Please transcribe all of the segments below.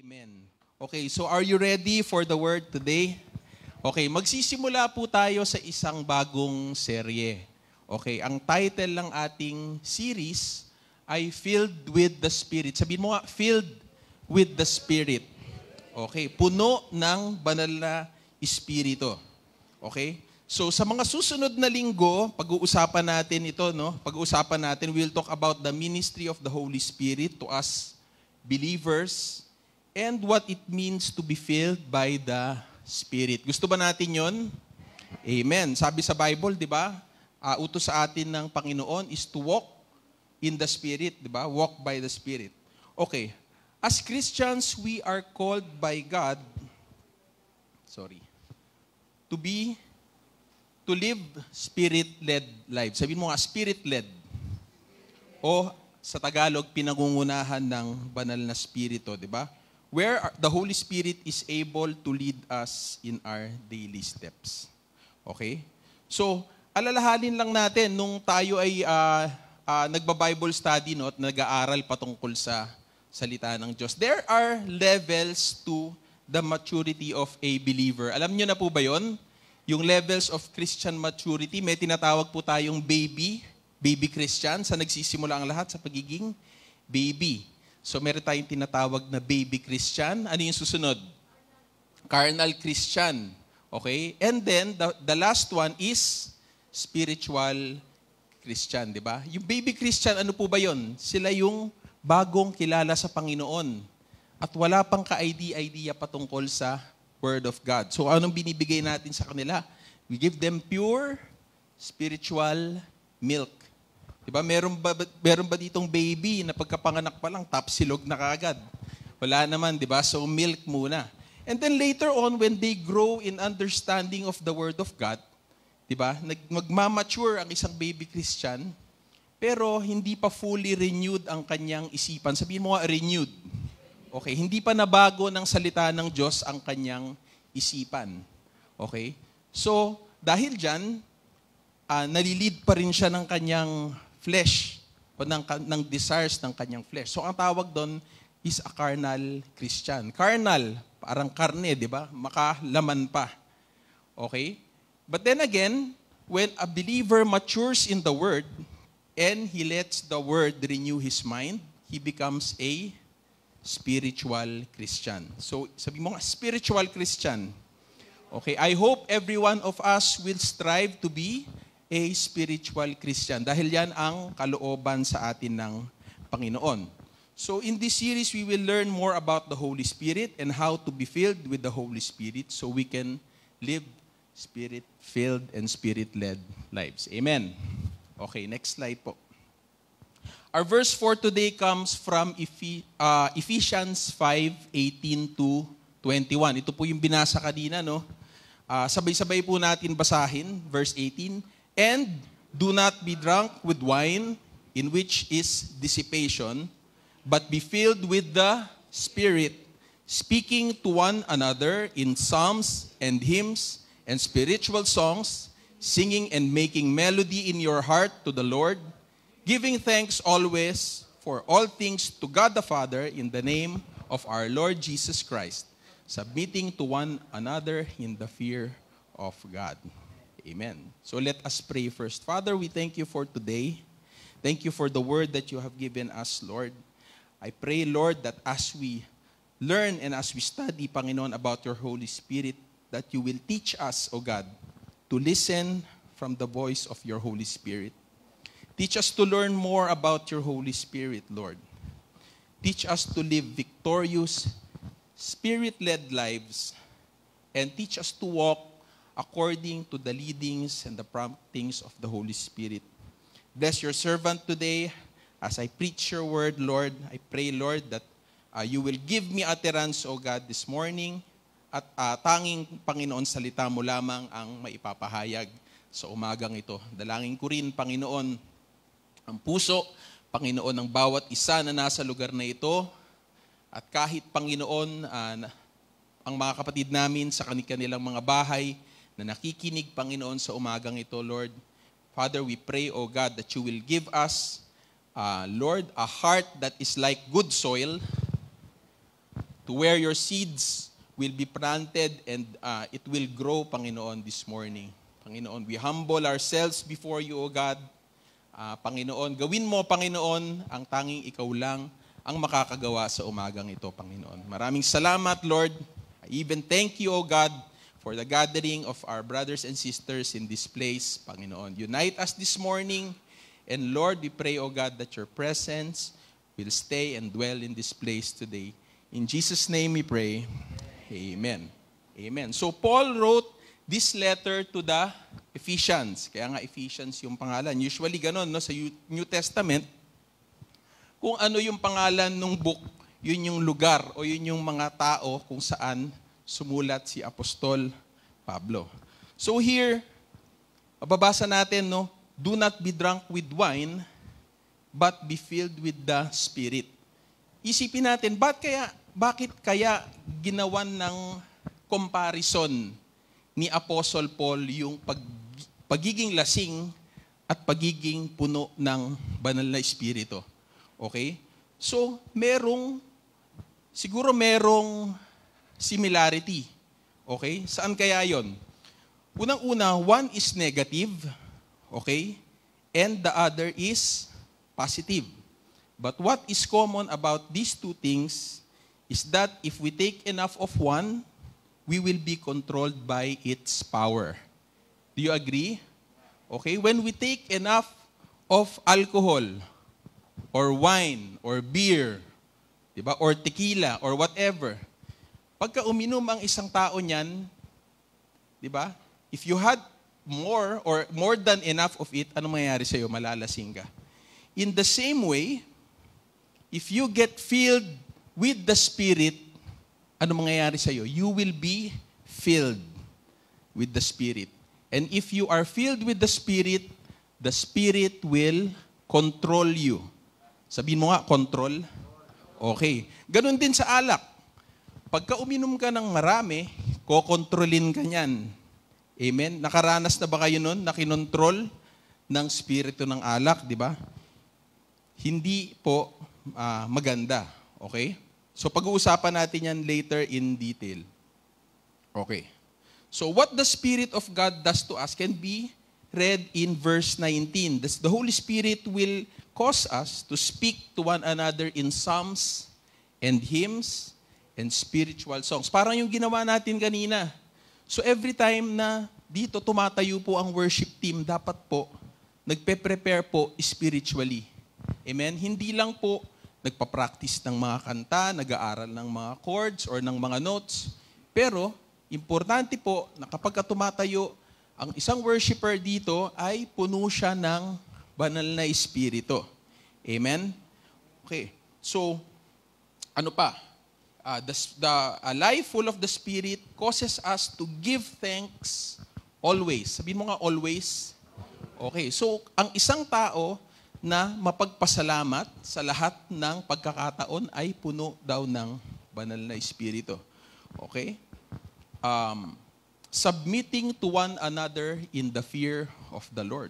Amen. Okay, so are you ready for the word today? Okay, magsisimula po tayo sa isang bagong serye. Okay, ang title ng ating series ay Filled with the Spirit. Sabihin mo nga, Filled with the Spirit. Okay, puno ng banal na Espiritu. Okay? So sa mga susunod na linggo, pag-uusapan natin ito, no? Pag-uusapan natin, we'll talk about the ministry of the Holy Spirit to us believers and what it means to be filled by the Spirit. Gusto ba natin 'yon? Amen. Sabi sa Bible, 'di ba? Utos sa atin ng Panginoon is to walk in the Spirit, 'di ba? Walk by the Spirit. Okay. As Christians, we are called by God to live spirit-led lives. Sabihin mo nga, spirit-led. O sa Tagalog, pinangungunahan ng banal na Espiritu, di ba? Where the Holy Spirit is able to lead us in our daily steps. Okay? So, alalahanin lang natin, nung tayo ay nagba-Bible study, no, at nag-aaral patungkol sa salita ng Diyos, there are levels to the maturity of a believer. Alam niyo na po ba yon? Yung levels of Christian maturity, may tinatawag po tayong baby Christian, sa nagsisimula ang lahat sa pagiging baby. So meron tayong tinatawag na baby Christian. Ano yung susunod? Carnal Christian. Okay? And then, the last one is spiritual Christian, di ba? Yung baby Christian, ano po ba yon? Sila yung bagong kilala sa Panginoon at wala pang ka-idea patungkol sa Word of God. So anong binibigay natin sa kanila? We give them pure spiritual milk. Diba? Meron ba ditong baby na pagkapanganak pa lang, tapsilog na kaagad? Wala naman, di ba? So milk muna. And then later on, when they grow in understanding of the Word of God, di ba? Magmamature ang isang baby Christian, pero hindi pa fully renewed ang kanyang isipan. Sabihin mo nga, renewed. Okay, hindi pa nabago ng salita ng Diyos ang kanyang isipan. Okay? So, dahil dyan, nalilid pa rin siya ng kanyang flesh o ng desires ng kanyang flesh. So, ang tawag doon is a carnal Christian. Carnal, parang karne, di ba? Makalaman pa. Okay? But then again, when a believer matures in the Word and he lets the Word renew his mind, he becomes a spiritual Christian. So, sabi mo nga, spiritual Christian. Okay, I hope every one of us will strive to be a spiritual Christian dahil yan ang kalooban sa atin ng Panginoon. So, in this series, we will learn more about the Holy Spirit and how to be filled with the Holy Spirit so we can live Spirit-filled and Spirit-led lives. Amen. Okay, next slide po. Our verse for today comes from Ephesians 5:18 to 21. Ito po yung binasa kanina, no? Sabay-sabay po natin basahin, verse 18. And do not be drunk with wine, in which is dissipation, but be filled with the Spirit, speaking to one another in psalms and hymns and spiritual songs, singing and making melody in your heart to the Lord, giving thanks always for all things to God the Father in the name of our Lord Jesus Christ, submitting to one another in the fear of God. Amen. So let us pray first. Father, we thank you for today. Thank you for the word that you have given us, Lord. I pray, Lord, that as we learn and as we study, Panginoon, about your Holy Spirit, that you will teach us, O God, to listen from the voice of your Holy Spirit. Teach us to learn more about your Holy Spirit, Lord. Teach us to live victorious, Spirit-led lives, and teach us to walk according to the leadings and the promptings of the Holy Spirit. Bless your servant today as I preach your word, Lord. I pray, Lord, that you will give me utterance, O God, this morning, at tanging Panginoon, salita mo lamang ang maipapahayag sa umagang ito. Dalangin ko rin, Panginoon, ang puso, Panginoon, ng bawat isa na nasa lugar na ito, at kahit, Panginoon, ang mga kapatid namin sa kanilang mga bahay na nakikinig, Panginoon, sa umagang ito, Lord. Father, we pray, O God, that you will give us, Lord, a heart that is like good soil, to where your seeds will be planted and it will grow, Panginoon, this morning. Panginoon, we humble ourselves before you, O God. Panginoon, gawin mo, Panginoon, ang tanging ikaw lang ang makakagawa sa umagang ito, Panginoon. Maraming salamat, Lord. I even thank you, O God, for the gathering of our brothers and sisters in this place, Panginoon. Unite us this morning, and Lord, we pray, O God, that your presence will stay and dwell in this place today. In Jesus' name we pray. Amen. Amen. So Paul wrote this letter to the Ephesians. Kaya nga Ephesians yung pangalan. Usually ganun, no? Sa New Testament, kung ano yung pangalan ng book, yun yung lugar o yun yung mga tao kung saan sumulat si Apostol Pablo. So here, mababasa natin, no? Do not be drunk with wine, but be filled with the Spirit. Isipin natin, bakit kaya ginawan ng comparison ni Apostle Paul yung pagiging lasing at pagiging puno ng banal na espiritu. Okay? So, siguro merong similarity. Okay? Saan kaya yon? Unang-una, one is negative, okay? And the other is positive. But what is common about these two things is that if we take enough of one, we will be controlled by its power. Do you agree? Okay, when we take enough of alcohol, or wine, or beer, diba? Or tequila, or whatever, pagka uminom ang isang tao niyan, diba? If you had more or more than enough of it, ano mangyayari sa'yo? Malalasing ka. In the same way, if you get filled with the Spirit, ano mangyayari sa'yo? You will be filled with the Spirit. And if you are filled with the Spirit will control you. Sabihin mo nga, control. Okay. Ganon din sa alak. Pagka uminom ka ng marami, kokontrolin ka niyan. Amen? Nakaranas na ba kayo nun na kinontrol ng spirito ng alak, di ba? Hindi po maganda. Okay? So pag-uusapan natin yan later in detail. Okay. So what the Spirit of God does to us can be read in verse 19. The Holy Spirit will cause us to speak to one another in psalms and hymns and spiritual songs. Parang yung ginawa natin kanina. So every time na dito tumatayo po ang worship team, dapat po nagpe-prepare po spiritually. Amen? Hindi lang po nagpa-practice ng mga kanta, nag-aaral ng mga chords or ng mga notes. Pero, importante po na kapag tumatayo, ang isang worshiper dito ay puno siya ng banal na espiritu. Amen? Okay. So, ano pa? A life full of the Spirit causes us to give thanks always. Sabihin mo nga, always. Okay. So, ang isang tao na mapagpasalamat sa lahat ng pagkakataon ay puno daw ng banal na espiritu. Okay? Submitting to one another in the fear of the Lord.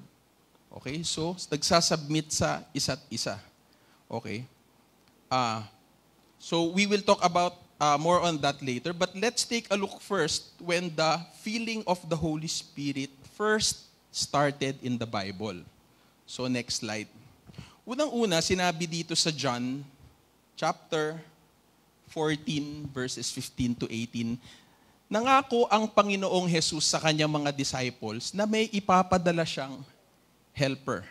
Okay? So, nagsasubmit sa isa't isa. Okay? So, we will talk about more on that later. But let's take a look first when the filling of the Holy Spirit first started in the Bible. So, next slide. Unang-una, sinabi dito sa John, chapter 14, verses 15 to 18, nangako ang Panginoong Jesus sa kanyang mga disciples na may ipapadala siyang helper.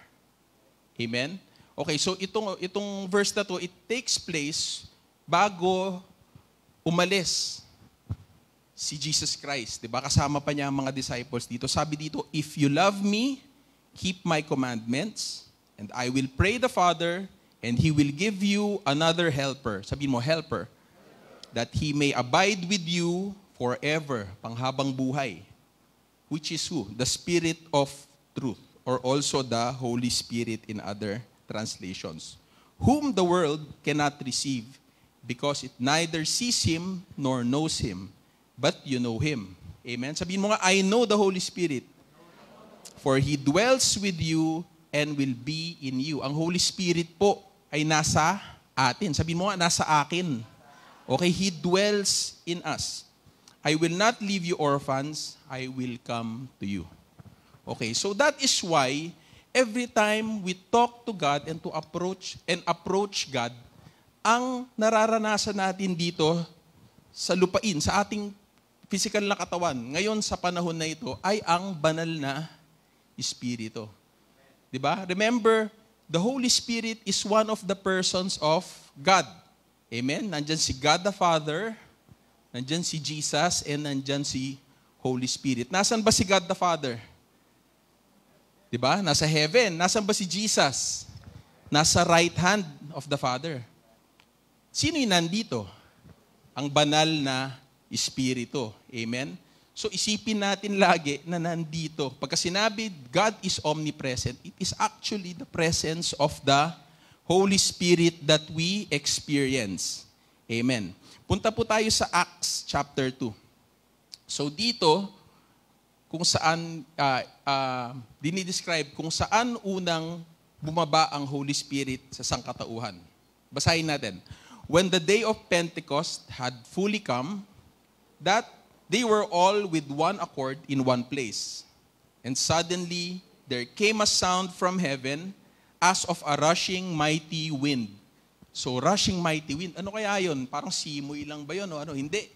Amen? Okay, so itong verse na to, it takes place bago umalis si Jesus Christ. Diba? Kasama pa niya ang mga disciples dito. Sabi dito, if you love me, keep my commandments, and I will pray the Father, and He will give you another helper. Sabihin mo, helper. That He may abide with you forever, panghabang buhay. Which is who? The Spirit of truth, or also the Holy Spirit in other translations. Whom the world cannot receive, because it neither sees Him nor knows Him, but you know Him. Amen? Sabihin mo nga, I know the Holy Spirit, for He dwells with you and will be in you. Ang Holy Spirit po ay nasa atin. Sabihin mo nga, nasa akin. Okay, He dwells in us. I will not leave you orphans, I will come to you. Okay, so that is why every time we talk to God and approach God, ang nararanasan natin dito sa lupain, sa ating physical na katawan, ngayon sa panahon na ito, ay ang banal na Espiritu. Diba? Remember, the Holy Spirit is one of the persons of God. Amen? Nandyan si God the Father, nandyan si Jesus, and nandyan si Holy Spirit. Nasaan ba si God the Father? Diba? Nasa heaven. Nasaan ba si Jesus? Nasa right hand of the Father. Sino yung nandito? Ang banal na Espiritu. Amen? So isipin natin lagi na nandito. Pagka sinabi God is omnipresent, it is actually the presence of the Holy Spirit that we experience. Amen. Punta po tayo sa Acts chapter 2. So dito, kung saan, dinidescribe kung saan unang bumaba ang Holy Spirit sa sangkatauhan. Basahin natin. When the day of Pentecost had fully come, that they were all with one accord in one place. And suddenly, there came a sound from heaven as of a rushing mighty wind. So, rushing mighty wind. Ano kaya yun? Parang simoy lang ba yun? O ano? Hindi.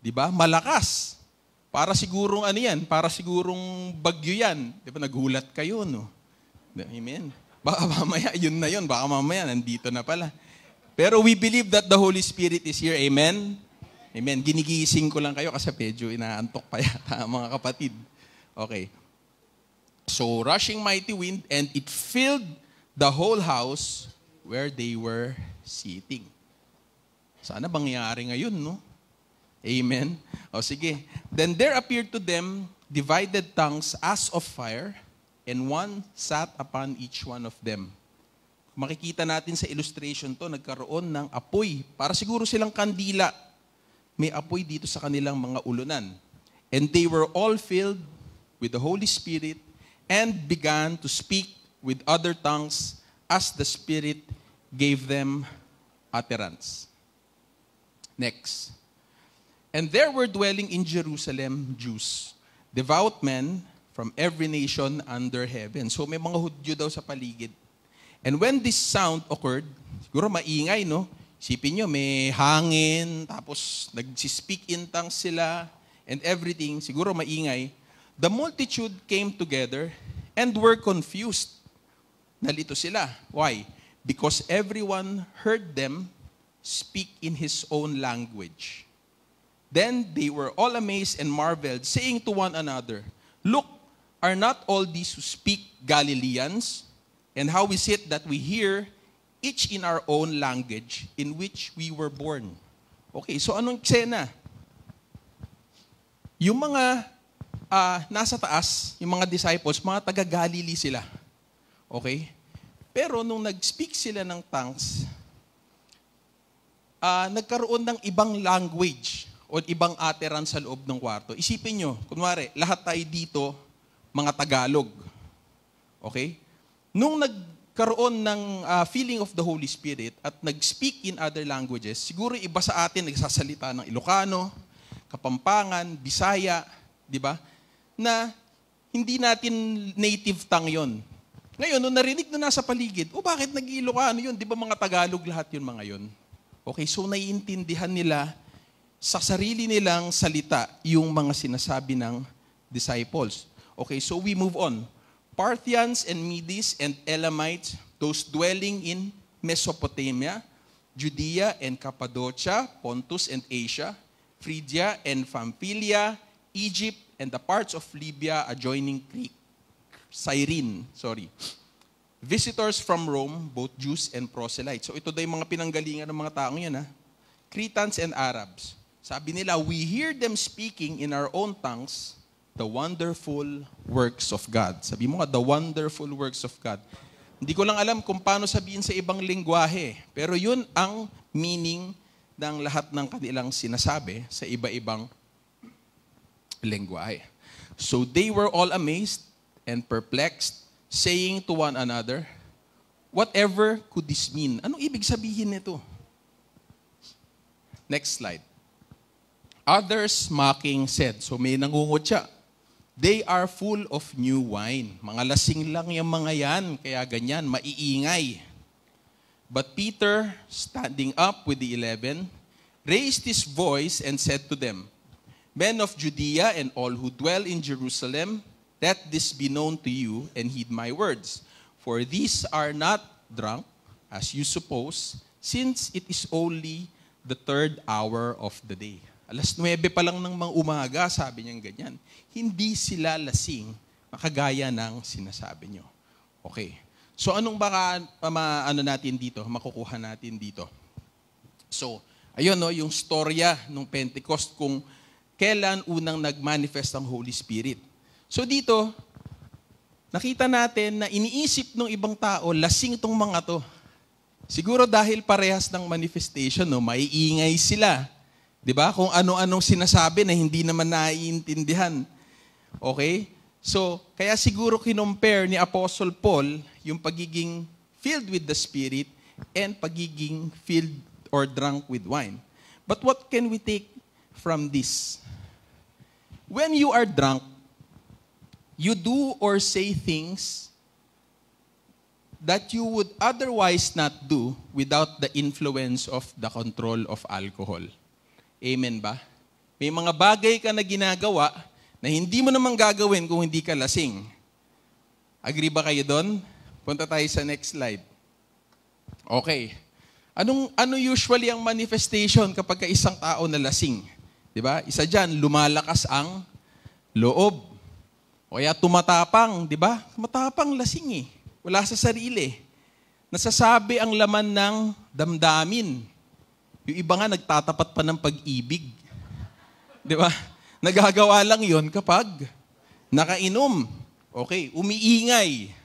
Diba? Malakas. Para sigurong ano yan? Para sigurong bagyo yan. Diba? Nagulat kayo, no? Amen. Baka mamaya, yun na yun. Baka mamaya, nandito na pala. Pero we believe that the Holy Spirit is here. Amen? Amen. Ginigising ko lang kayo kasi medyo inaantok pa yata mga kapatid. Okay. So, rushing mighty wind, and it filled the whole house where they were sitting. Sana bangyari ngayon, no? Amen? O sige. Then there appeared to them divided tongues as of fire, and one sat upon each one of them. Makikita natin sa illustration to, nagkaroon ng apoy. Para siguro silang kandila. May apoy dito sa kanilang mga ulunan. And they were all filled with the Holy Spirit and began to speak with other tongues as the Spirit gave them utterance. Next. And there were dwelling in Jerusalem Jews, devout men from every nation under heaven. So may mga Hudyo daw sa paligid. And when this sound occurred, siguro maingay, no? Isipin nyo, may hangin, tapos nag-speak in tongues sila, and everything, siguro maingay. The multitude came together and were confused. Nalito sila. Why? Because everyone heard them speak in his own language. Then they were all amazed and marveled, saying to one another, "Look, are not all these who speak Galileans? And how is it that we hear each in our own language in which we were born?" Okay, so anong eksena? Yung mga nasa taas, yung mga disciples, mga taga-Galilee sila. Okay? Pero nung nag-speak sila ng tongues, nagkaroon ng ibang language o ibang utterance sa loob ng kwarto. Isipin nyo, kunwari, lahat tayo dito, mga Tagalog. Okay? Nung nagkaroon ng feeling of the Holy Spirit at nag-speak in other languages, siguro iba sa atin nagsasalita ng Ilocano, Kapampangan, Bisaya, di ba? Na hindi natin native tongue yon. Ngayon, nung narinig na nasa paligid, bakit nag-Ilocano yun? Di ba mga Tagalog lahat yun mga yun? Okay, so naiintindihan nila sa sarili nilang salita yung mga sinasabi ng disciples. Okay, so we move on. Parthians and Medes and Elamites, those dwelling in Mesopotamia, Judea and Cappadocia, Pontus and Asia, Phrygia and Pamphylia, Egypt and the parts of Libya adjoining Cyrene. Visitors from Rome, both Jews and proselytes. So ito daw yung mga pinanggalingan ng mga taong yan. Cretans and Arabs. Sabi nila, we hear them speaking in our own tongues the wonderful works of God. Sabi mo nga, the wonderful works of God. Hindi ko lang alam kung paano sabihin sa ibang lingwahe. Pero yun ang meaning ng lahat ng kanilang sinasabi sa iba-ibang lingwahe. So they were all amazed and perplexed, saying to one another, whatever could this mean? Anong ibig sabihin nito? Next slide. Others mocking said, so may nangungutya, they are full of new wine. Mga lasing lang yung mga yan, kaya ganyan, maiingay. But Peter, standing up with the 11, raised his voice and said to them, Men of Judea and all who dwell in Jerusalem, let this be known to you and heed my words. For these are not drunk, as you suppose, since it is only the 3rd hour of the day. 9:00 pa lang ng mga umaga, sabi niyang ganyan. Hindi sila lasing, makagaya ng sinasabi niyo. Okay. So anong baka natin dito, makukuha natin dito? So, ayun no, yung storya ng Pentecost kung kailan unang nag-manifest ang Holy Spirit. So dito, nakita natin na iniisip ng ibang tao, lasing itong mga to. Siguro dahil parehas ng manifestation, no, maiingay sila. 'Di ba? Kung ano-anong sinasabi na hindi naman naiintindihan. Okay? So, kaya siguro kinompare ni Apostle Paul yung pagiging filled with the Spirit and pagiging filled or drunk with wine. But what can we take from this? When you are drunk, you do or say things that you would otherwise not do without the influence of the control of alcohol. Amen ba? May mga bagay ka na ginagawa na hindi mo naman gagawin kung hindi ka lasing. Agree ba kayo doon? Punta tayo sa next slide. Okay. Ano usually ang manifestation kapag isang tao na lasing? 'Di ba? Isa diyan, lumalakas ang loob. O kaya tumatapang, 'di ba? Matapang lasing eh. Wala sa sarili. Nasasabi ang laman ng damdamin. Yung iba nga nagtatapat pa ng pag-ibig. 'Di ba? Nagagawa lang 'yon kapag nakainom. Okay, umiingay.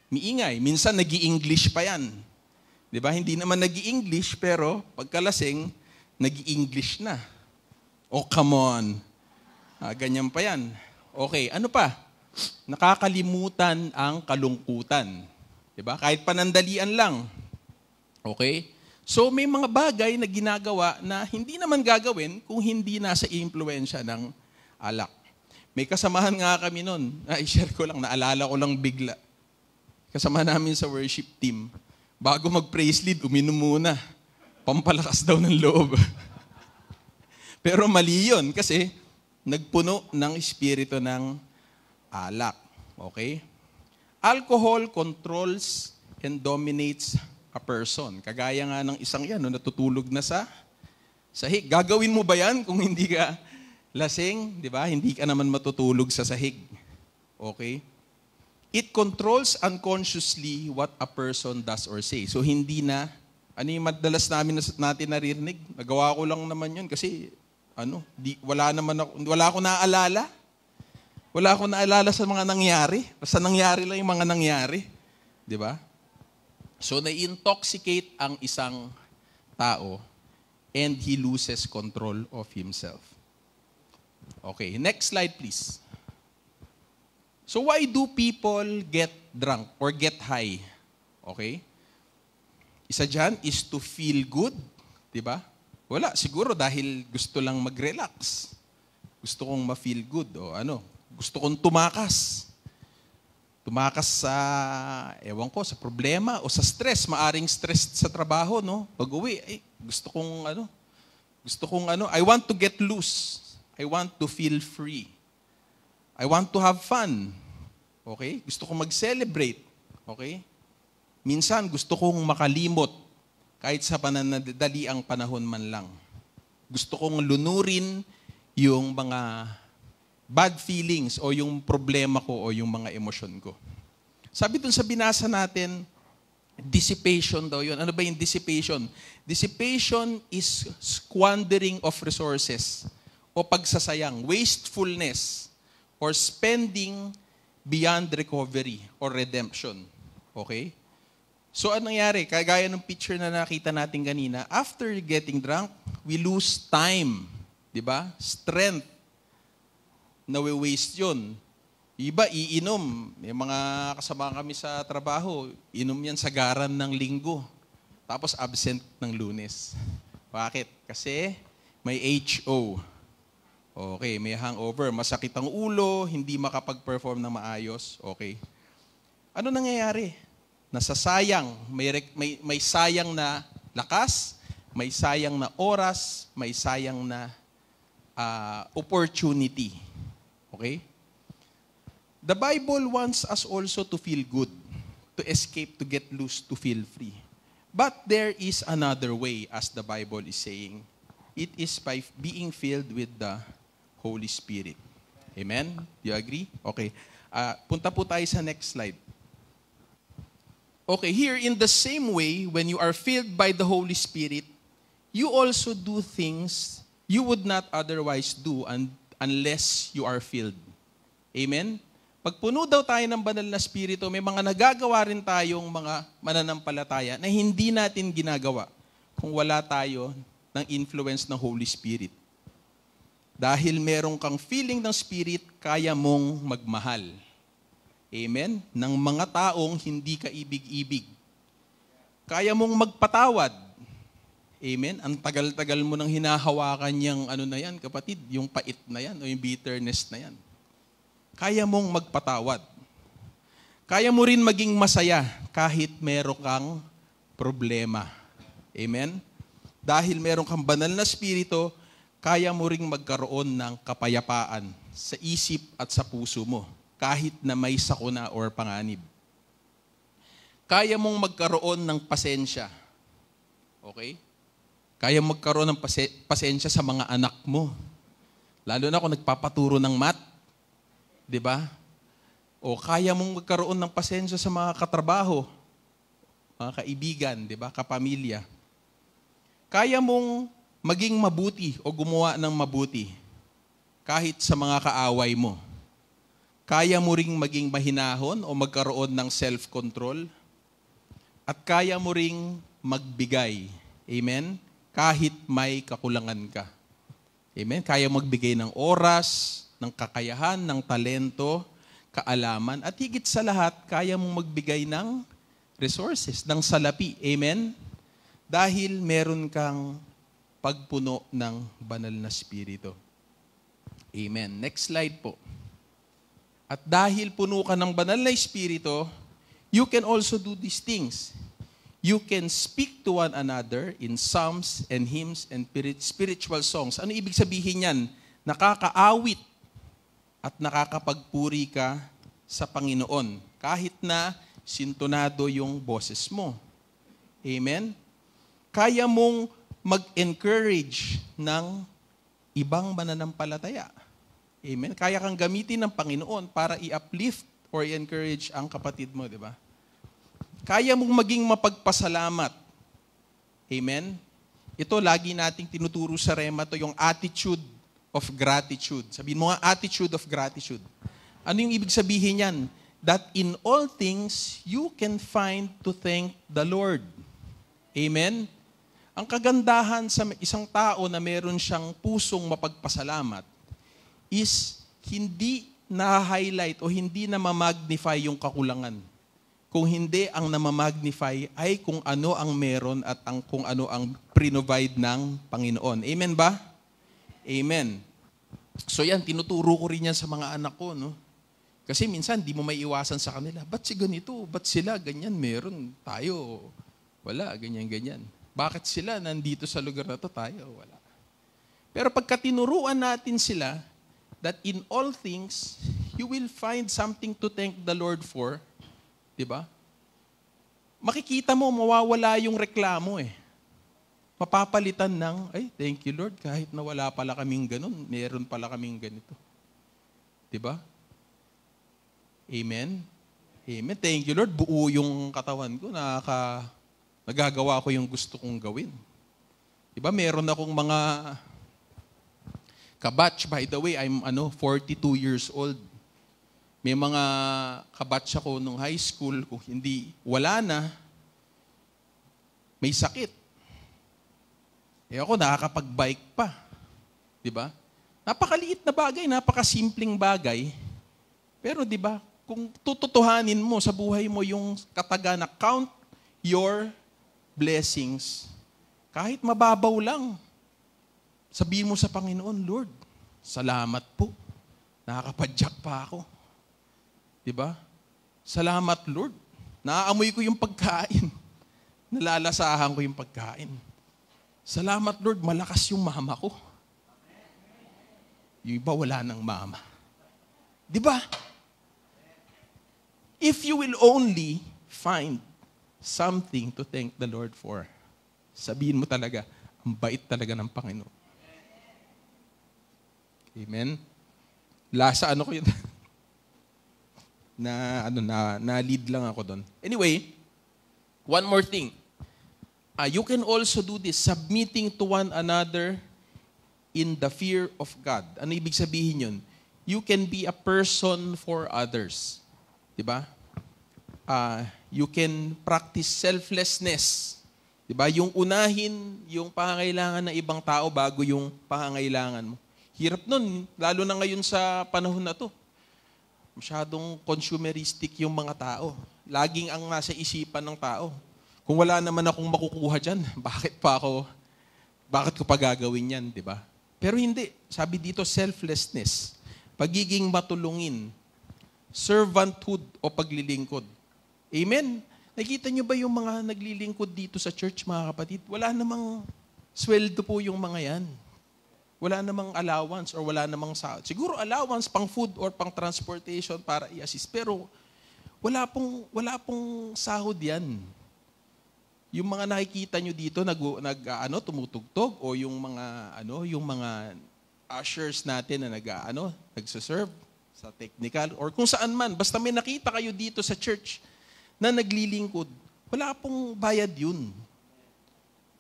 Miingay. Minsan nag-i-English pa 'yan. 'Di ba? Hindi naman nag-i-English pero pagkalasing nag-i-English na. Oh, come on. Ganyan pa 'yan. Okay, ano pa? Nakakalimutan ang kalungkutan. 'Di ba? Kahit panandalian lang. Okay? So may mga bagay na ginagawa na hindi naman gagawin kung hindi nasa impluwensya ng alak. May kasamahan nga kami noon. I-share ko lang, naalala ko lang bigla. Kasama namin sa worship team. Bago mag-praise lead, uminom muna. Pampalakas daw ng loob. Pero mali yun kasi nagpuno ng espiritu ng alak. Okay? Alcohol controls and dominates a person. Kagaya nga ng isang yan, no, natutulog na sa sahig. Gagawin mo ba yan kung hindi ka lasing? Di ba? Hindi ka naman matutulog sa sahig. Okay? It controls unconsciously what a person does or say. So hindi na, ano yung madalas natin naririnig? Nagawa ko lang naman yun kasi, wala akong naaalala. Wala akong naalala sa mga nangyari. Basta nangyari lang yung mga nangyari. Di ba? So, na-intoxicate ang isang tao and he loses control of himself. Okay, next slide please. So, why do people get drunk or get high? Okay? Isa dyan is to feel good. Diba? Wala, siguro dahil gusto lang mag-relax. Gusto kong ma-feel good o gusto kong tumakas. Tumakas sa, sa problema o sa stress. Maaring stress sa trabaho, no? Pag-uwi, gusto kong I want to get loose. I want to feel free. I want to have fun. Okay? Gusto kong mag-celebrate. Okay? Minsan, gusto kong makalimot kahit sa pananadali ang panahon man lang. Gusto kong lunurin yung mga bad feelings o yung problema ko o yung mga emosyon ko. Sabi dun sa binasa natin, dissipation daw yun. Ano ba yung dissipation? Dissipation is squandering of resources o pagsasayang, wastefulness, or spending beyond recovery or redemption. Okay? So, anong nangyari? Kagaya ng picture na nakita natin kanina, after getting drunk, we lose time. Diba? Strength. Nawe-waste yun. Iba, iinom. May mga kasama kami sa trabaho, inom yan sa garan ng linggo. Tapos absent ng Lunes. Bakit? Kasi May HO. Okay, may hangover. Masakit ang ulo, hindi makapag-perform na maayos. Okay. Ano nangyayari? Nasasayang. May sayang na lakas, may sayang na oras, may sayang na opportunity. Okay? The Bible wants us also to feel good, to escape, to get loose, to feel free. But there is another way, as the Bible is saying. It is by being filled with the Holy Spirit. Amen? Do you agree? Okay. Punta po tayo sa next slide. Okay, here in the same way, when you are filled by the Holy Spirit, you also do things you would not otherwise do unless you are filled. Amen? Pag puno daw tayo ng banal na Espiritu, may mga nagagawa rin tayong mga mananampalataya na hindi natin ginagawa kung wala tayo ng influence ng Holy Spirit. Dahil meron kang feeling ng Spirit, kaya mong magmahal. Amen? Ng mga taong hindi ka ibig-ibig. Kaya mong magpatawad. Amen? Ang tagal-tagal mo nang hinahawakan yung ano na yan, kapatid, yung pait na yan o yung bitterness na yan. Kaya mong magpatawad. Kaya mo rin maging masaya kahit meron kang problema. Amen? Dahil meron kang banal na Espiritu, kaya mo rin magkaroon ng kapayapaan sa isip at sa puso mo, kahit na may sakuna or panganib. Kaya mong magkaroon ng pasensya. Okay? Kaya magkaroon ng pasensya sa mga anak mo. Lalo na kung nagpapaturo ng math. Diba? O kaya mong magkaroon ng pasensya sa mga katrabaho, mga kaibigan, diba? Kapamilya. Kaya mong maging mabuti o gumawa ng mabuti kahit sa mga kaaway mo. Kaya mo ring maging mahinahon o magkaroon ng self-control. At kaya mo ring magbigay. Amen? Kahit may kakulangan ka. Amen? Kaya magbigay ng oras, ng kakayahan, ng talento, kaalaman, at higit sa lahat, kaya mong magbigay ng resources, ng salapi. Amen? Dahil meron kang pagpuno ng banal na Espiritu. Amen. Next slide po. At dahil puno ka ng banal na Espiritu, you can also do these things. You can speak to one another in psalms and hymns and spiritual songs. Ano ibig sabihin yan? Nakakaawit at nakakapagpuri ka sa Panginoon kahit na sintonado yung boses mo. Amen? Kaya mong mag-encourage ng ibang mananampalataya. Amen? Kaya kang gamitin ng Panginoon para i-uplift or i-encourage ang kapatid mo, di ba? Kaya mong maging mapagpasalamat. Amen? Ito, lagi nating tinuturo sa Rema, to yung attitude of gratitude. Sabihin mo nga, attitude of gratitude. Ano yung ibig sabihin yan? That in all things, you can find to thank the Lord. Amen? Ang kagandahan sa isang tao na meron siyang pusong mapagpasalamat is hindi na-highlight o hindi na ma-magnify yung kakulangan. Kung hindi, ang namamagnify ay kung ano ang meron at kung ano ang provide ng Panginoon. Amen ba? Amen. So yan, tinuturo ko rin yan sa mga anak ko, no? Kasi minsan, di mo may iwasan sa kanila. Ba't si ganito? Ba't sila ganyan? Meron. Tayo, wala. Ganyan-ganyan. Bakit sila nandito sa lugar na to? Tayo, wala. Pero pagka tinuruan natin sila, that in all things, you will find something to thank the Lord for. Diba? Makikita mo, mawawala yung reklamo eh. Mapapalitan ng, ay, thank you Lord, kahit na wala pala kaming ganun, meron pala kaming ganito. Diba? Amen? Amen. Thank you Lord, buo yung katawan ko, nagagawa ko yung gusto kong gawin. Diba? Meron akong mga kabatch, by the way, I'm 42 years old. May mga kabatch ako nung high school, kung hindi, wala na, may sakit. Eh ako, nakakapag-bike pa. Diba? Napakaliit na bagay, napakasimpleng bagay. Pero diba, kung tututuhanin mo sa buhay mo yung kataga na count your blessings, kahit mababaw lang, Sabihin mo sa Panginoon, Lord, salamat po. Nakakapadyak pa ako. Diba? Salamat, Lord. Naaamoy ko yung pagkain. Nalalasahan ko yung pagkain. Salamat, Lord, malakas yung mama ko. Yung iba wala ng mama. Diba? If you will only find something to thank the Lord for, sabihin mo talaga, ang bait talaga ng Panginoon. Amen? Lasa ano ko yun? Na-lead lang ako doon. Anyway, one more thing. You can also do this, submitting to one another in the fear of God. Ano ibig sabihin yun? You can be a person for others. Diba? You can practice selflessness. Diba? Yung unahin yung pangangailangan ng ibang tao bago yung pangangailangan mo. Hirap nun, lalo na ngayon sa panahon na to. Masyadong consumeristic yung mga tao. Laging ang nasa isipan ng tao. Kung wala naman akong makukuha dyan, bakit ko pa gagawin yan, di ba? Pero hindi. Sabi dito, selflessness. Pagiging matulungin. Servanthood o paglilingkod. Amen? Nakita nyo ba yung mga naglilingkod dito sa church, mga kapatid? Wala namang sweldo po yung mga yan. Wala namang allowance or wala namang sahod. Siguro allowance pang food or pang transportation para i-assist. Pero wala pong sahod yan. Yung mga nakikita nyo dito tumutugtog o yung mga ushers natin na nagse-serve sa technical or kung saan man, basta may nakita kayo dito sa church na naglilingkod, wala pong bayad yun.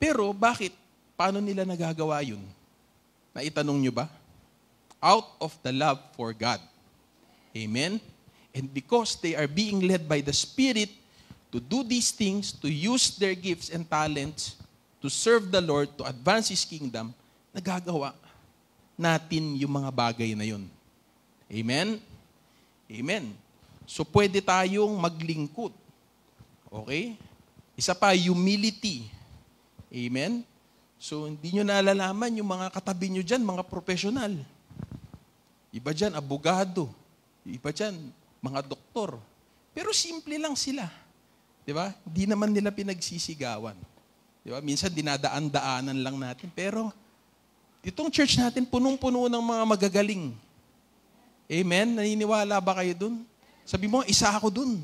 Pero bakit? Paano nila nagagawa yun? Naitanong nyo ba? Out of the love for God. Amen? And because they are being led by the Spirit to do these things, to use their gifts and talents, to serve the Lord, to advance His kingdom, nagagawa natin yung mga bagay na yun. Amen? Amen. So pwede tayong maglingkod. Okay? Isa pa, humility. Amen? So, hindi nyo nalalaman yung mga katabi nyo dyan, mga profesional. Iba dyan, abogado. Iba dyan, mga doktor. Pero simple lang sila. Di ba? Hindi naman nila pinagsisigawan. Di ba? Minsan dinadaan-daanan lang natin. Pero, itong church natin, punong-puno ng mga magagaling. Amen? Naniniwala ba kayo dun? Sabi mo, isa ako dun.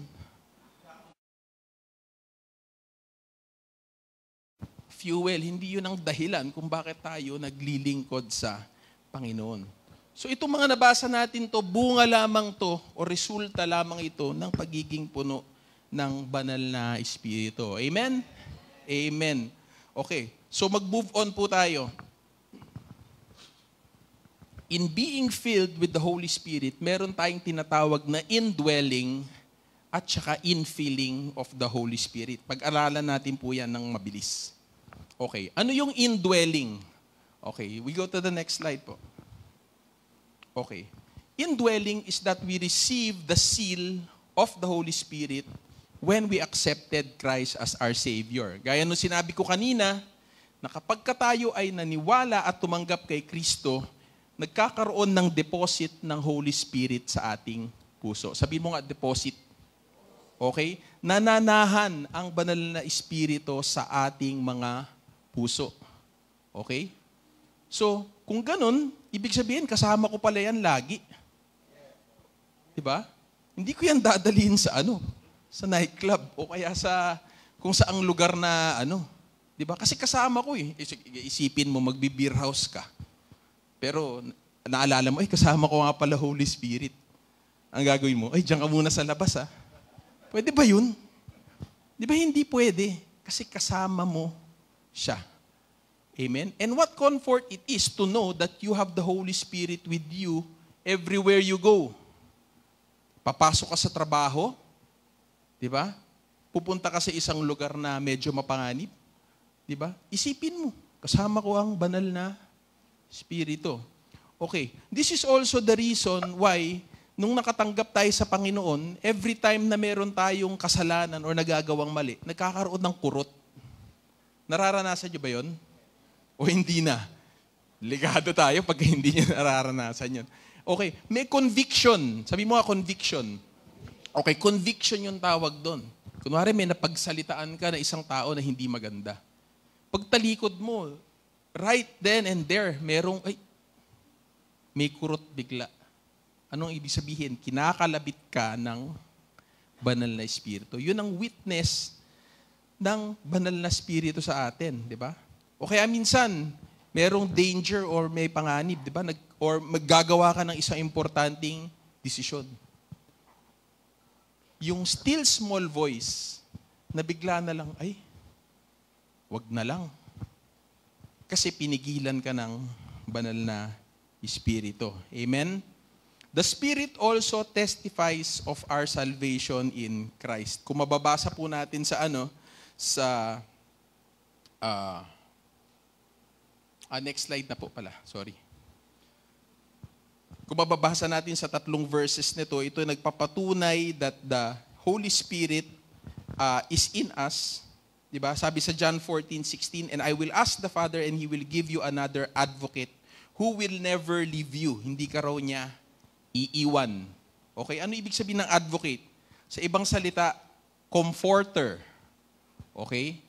Fuel, hindi yun ang dahilan kung bakit tayo naglilingkod sa Panginoon. So itong mga nabasa natin to, bunga lamang to o resulta lamang ito ng pagiging puno ng banal na Espiritu. Amen? Amen. Okay, so mag-move on po tayo. In being filled with the Holy Spirit, meron tayong tinatawag na indwelling at saka infilling of the Holy Spirit. Pag-aralan natin po yan ng mabilis. Okay. Ano yung indwelling? Okay. We go to the next slide po. Okay. Indwelling is that we receive the seal of the Holy Spirit when we accepted Christ as our Savior. Gaya nung sinabi ko kanina, na kapag tayo ay naniwala at tumanggap kay Kristo, nagkakaroon ng deposit ng Holy Spirit sa ating puso. Sabihin mo nga, deposit. Okay? Nananahan ang banal na Espiritu sa ating mga puso. Okay? So, kung ganun, ibig sabihin, kasama ko pala yan lagi. Diba? Hindi ko yan dadalhin sa sa nightclub o kaya sa kung saang lugar na Diba? Kasi kasama ko eh. Isipin mo, magbe-beer house ka. Pero, naalala mo, kasama ko nga pala Holy Spirit. Ang gagawin mo, diyan ka muna sa labas ha. Pwede ba yun? Di ba hindi pwede? Kasi kasama mo siya. Amen? And what comfort it is to know that you have the Holy Spirit with you everywhere you go. Papasok ka sa trabaho, di ba? Pupunta ka sa isang lugar na medyo mapanganib, di ba? Isipin mo, kasama ko ang banal na Espiritu. Okay, this is also the reason why nung nakatanggap tayo sa Panginoon, every time na meron tayong kasalanan or nagagawang mali, nagkakaroon ng kurot. Nararanasan niyo ba yon? O hindi na? Ligado tayo pag hindi nyo nararanasan yun. Okay, may conviction. Sabi mo nga, conviction. Okay, conviction yung tawag doon. Kunwari may napagsalitaan ka na isang tao na hindi maganda. Pagtalikod mo, right then and there, may kurot bigla. Anong ibig sabihin? Kinakalabit ka ng banal na espiritu. Yun ang witness ng banal na espiritu sa atin, di ba? O kaya minsan, merong danger or may panganib, di ba? Or maggagawa ka ng isang importanteng desisyon. Yung still small voice, na bigla na lang, wag na lang. Kasi pinigilan ka ng banal na espiritu. Amen? The Spirit also testifies of our salvation in Christ. Kung mababasa po natin sa next slide na po pala, sorry. Kung mababasa natin sa 3 verses nito, ito nagpapatunay that the Holy Spirit is in us. Diba? Sabi sa John 14:16, and I will ask the Father and He will give you another advocate who will never leave you. Hindi ka raw niya iiwan. Okay, ano ibig sabihin ng advocate? Sa ibang salita, comforter. Okay?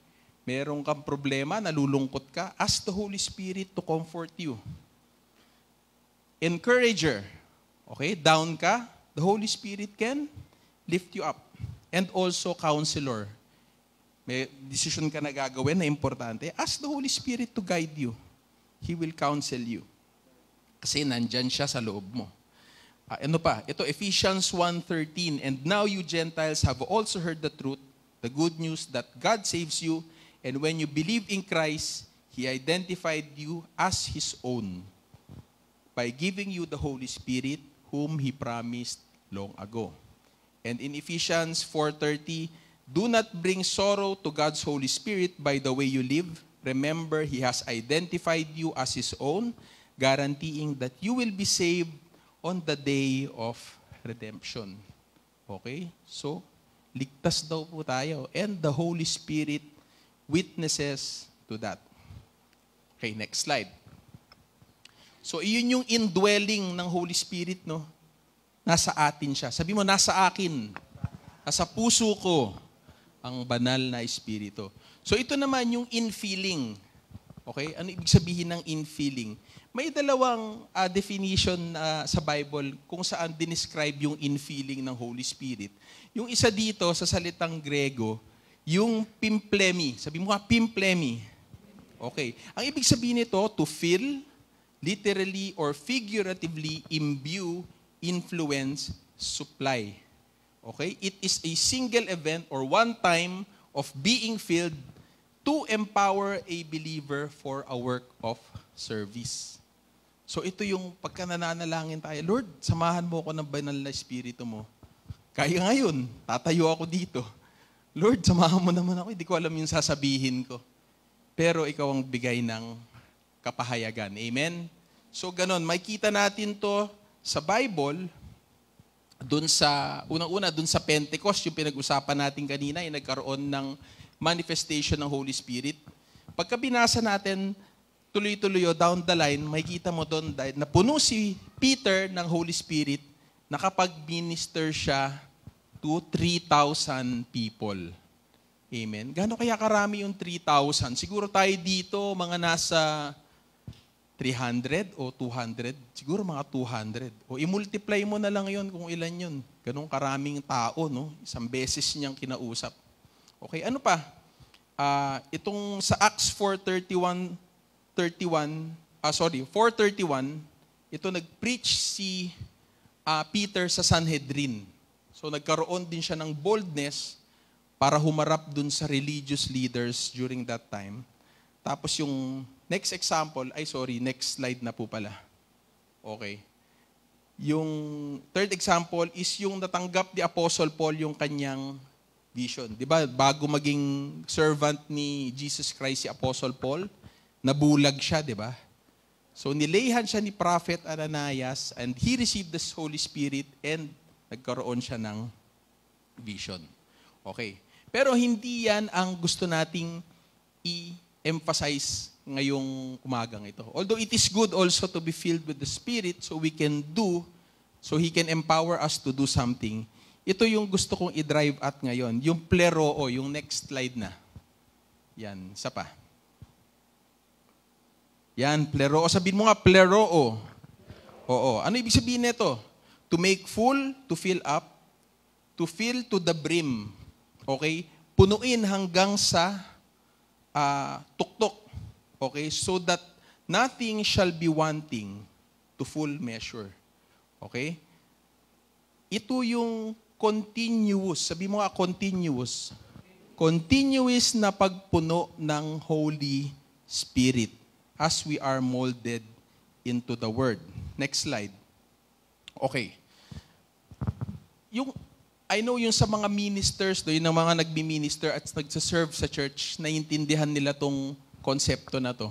Meron kang problema, nalulungkot ka, ask the Holy Spirit to comfort you. Encourager. Okay, down ka, the Holy Spirit can lift you up. And also counselor. May decision ka na gagawin na importante, ask the Holy Spirit to guide you. He will counsel you. Kasi nandyan siya sa loob mo. Ito Ephesians 1:13, and now you Gentiles have also heard the truth, the good news that God saves you, and when you believe in Christ, He identified you as His own by giving you the Holy Spirit whom He promised long ago. And in Ephesians 4:30, do not bring sorrow to God's Holy Spirit by the way you live. Remember, He has identified you as His own, guaranteeing that you will be saved on the day of redemption. Okay? So, ligtas daw po tayo. And the Holy Spirit witnesses to that. Okay, next slide. So, iyon yung indwelling ng Holy Spirit, no? Nasa atin siya. Sabi mo, nasa akin. Nasa puso ko ang banal na Espiritu. So, ito naman yung infilling. Okay? Ano ibig sabihin ng infilling? May dalawang definition sa Bible kung saan dinescribe yung infilling ng Holy Spirit. Yung isa dito sa salitang Grego, yung pimplemi. Sabi mo nga, pimplemi. Okay. Ang ibig sabihin nito, to fill, literally or figuratively imbue, influence, supply. Okay? It is a single event or one time of being filled to empower a believer for a work of service. So ito yung pagka nananalangin tayo, Lord, samahan mo ako ng banal na Espiritu mo. Kaya ngayon, tatayo ako dito. Lord, samahan mo naman ako, hindi ko alam yung sasabihin ko. Pero ikaw ang bigay ng kapahayagan. Amen? So ganon, makikita natin to sa Bible, unang-una dun sa Pentecost, yung pinag-usapan natin kanina, yung nagkaroon ng manifestation ng Holy Spirit. Pagka binasa natin, tuloy-tuloy down the line, makikita mo doon na puno si Peter ng Holy Spirit, nakapag-minister siya to 3,000 people. Amen? Gaano kaya karami yung 3,000? Siguro tayo dito, mga nasa 300 o 200, siguro mga 200. O i-multiply mo na lang yon kung ilan yun. Ganong karaming tao, no? Isang beses niyang kinausap. Okay, ano pa? Itong sa Acts 4:31, ito nag-preach si Peter sa Sanhedrin. So nagkaroon din siya ng boldness para humarap dun sa religious leaders during that time. Tapos yung next example, next slide na po pala. Okay. Yung third example is yung natanggap ni Apostle Paul yung kanyang vision. Di ba? Bago maging servant ni Jesus Christ si Apostle Paul, nabulag siya, di ba? So nilayhan siya ni Prophet Ananias and he received the Holy Spirit and nagkaroon siya ng vision. Okay. Pero hindi yan ang gusto nating i-emphasize ngayong umagang ito. Although it is good also to be filled with the Spirit so we can do, so He can empower us to do something. Ito yung gusto kong i-drive at ngayon. Yung pleroo, yung next slide na. Yan, isa pa. Yan, pleroo. Sabihin mo nga, pleroo. Oo. Ano ibig sabihin nito? To make full, to fill up, to fill to the brim. Okay? Punuin hanggang sa tuktok. Okay? So that nothing shall be wanting to full measure. Okay? Ito yung continuous. Sabi mo nga, continuous. Continuous na pagpuno ng Holy Spirit as we are molded into the Word. Next slide. Okay. I know yung sa mga ministers, yung mga nagbi-minister at nagsaserve sa church, naiintindihan nila tong konsepto na to.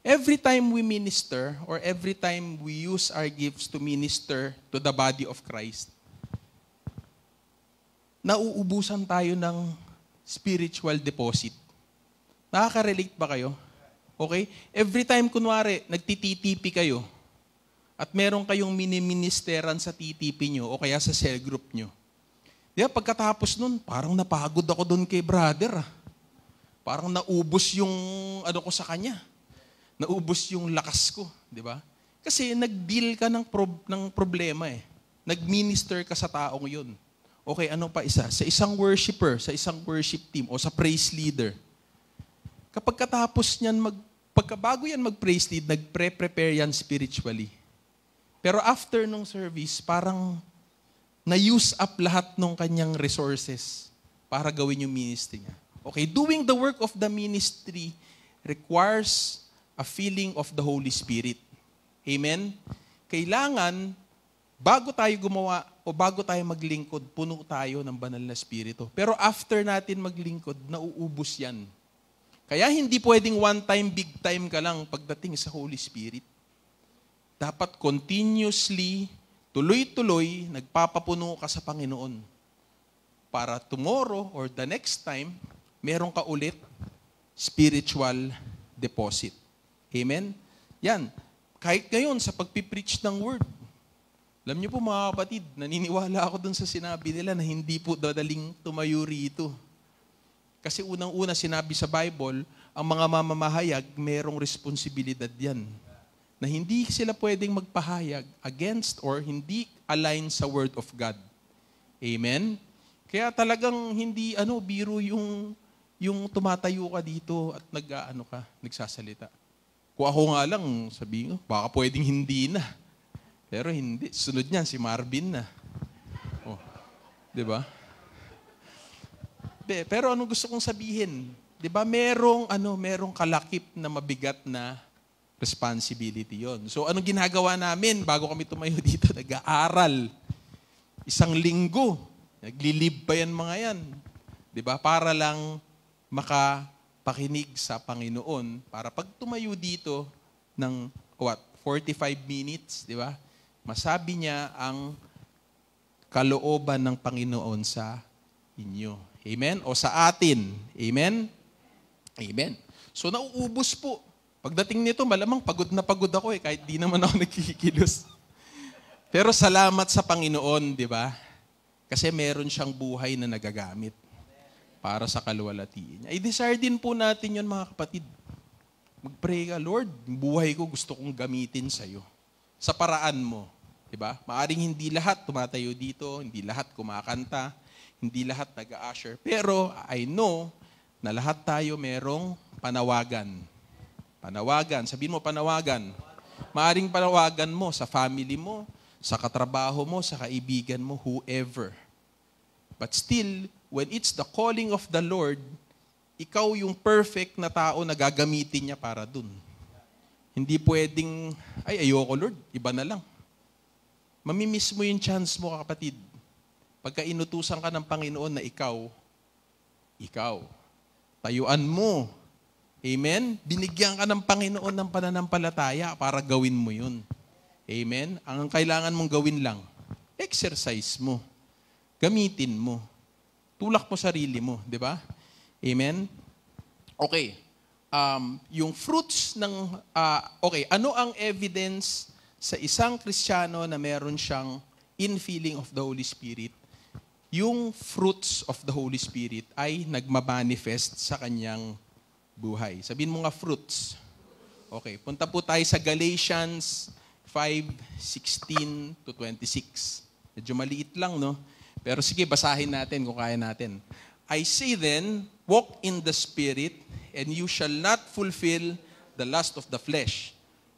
Every time we minister or every time we use our gifts to minister to the body of Christ, nauubusan tayo ng spiritual deposit. Nakaka-relate ba kayo? Okay? Every time, kunwari, nagtititipi kayo at meron kayong mini-ministeran sa TTP nyo o kaya sa cell group nyo. Diba, pagkatapos nun, parang napagod ako dun kay brother. Parang naubos yung ano ko sa kanya. Naubos yung lakas ko. Diba? Kasi nag-deal ka ng problema eh. Nag-minister ka sa taong yun. Okay, ano pa isa? Sa isang worshiper, sa isang worship team, o sa praise leader. Kapag katapos niyan, pagkabago yan mag-praise lead, nagpre-prepare yan spiritually. Pero after nung service, parang na-use up lahat ng kanyang resources para gawin yung ministry niya. Okay, doing the work of the ministry requires a feeling of the Holy Spirit. Amen? Kailangan, bago tayo gumawa o bago tayo maglingkod, puno tayo ng banal na Espiritu. Pero after natin maglingkod, nauubos yan. Kaya hindi pwedeng one time, big time ka lang pagdating sa Holy Spirit. Dapat continuously, tuloy-tuloy, nagpapapuno ka sa Panginoon. Para tomorrow or the next time, meron ka ulit spiritual deposit. Amen? Yan. Kahit ngayon sa pagpipreach ng word, alam niyo po mga kapatid, naniniwala ako dun sa sinabi nila na hindi po dadaling tumayo rito. Kasi unang-una sinabi sa Bible, ang mga mamamahayag, merong responsibilidad yan. Na hindi sila pwedeng magpahayag against or hindi align sa Word of God. Amen? Kaya talagang hindi biro yung tumatayo ka dito at nagsasalita. Kung ako nga lang, sabihin ko, baka pwedeng hindi na. Pero hindi. Sunod niyan, si Marvin na. Oh, di ba? Pero anong gusto kong sabihin? Di ba merong kalakip na mabigat na responsibility yon. So anong ginagawa namin bago kami tumayo dito? Nag-aaral. 1 linggo. Naglilib pa yan mga yan. Di ba? Para lang makapakinig sa Panginoon. Para pag tumayo dito ng 45 minutes, di ba? Masabi niya ang kalooban ng Panginoon sa inyo. Amen? O sa atin. Amen? Amen. So nauubos po. Pagdating nito, malamang pagod na pagod ako kahit di naman ako nagkikilos. Pero salamat sa Panginoon, di ba? Kasi meron siyang buhay na nagagamit para sa kaluwalhatian niya. I-desire din po natin yun mga kapatid. Mag-pray ka, Lord, buhay ko gusto kong gamitin sa'yo. Sa paraan mo. Diba? Maaring hindi lahat tumatayo dito, hindi lahat kumakanta, hindi lahat nag-a-usher. Pero I know na lahat tayo merong panawagan. Panawagan. Sabihin mo, panawagan. Maaring panawagan mo sa family mo, sa katrabaho mo, sa kaibigan mo, whoever. But still, when it's the calling of the Lord, ikaw yung perfect na tao na gagamitin niya para dun. Hindi pwedeng, ayoko Lord, iba na lang. Mamimiss mo yung chance mo, kapatid. Pagka inutusan ka ng Panginoon na ikaw, tayuan mo. Amen? Binigyan ka ng Panginoon ng pananampalataya para gawin mo yun. Amen? Ang kailangan mong gawin lang, exercise mo. Gamitin mo. Tulak mo sarili mo, di ba? Amen? Okay. yung fruits ng, okay, ano ang evidence sa isang Kristiyano na meron siyang infilling of the Holy Spirit? Yung fruits of the Holy Spirit ay nagmamanifest sa kanyang buhay. Sabihin mo nga fruits. Okay, punta po tayo sa Galatians 5:16 to 26. Medyo maliit lang, no? Pero sige, basahin natin kung kaya natin. I say then, walk in the Spirit, and you shall not fulfill the lust of the flesh.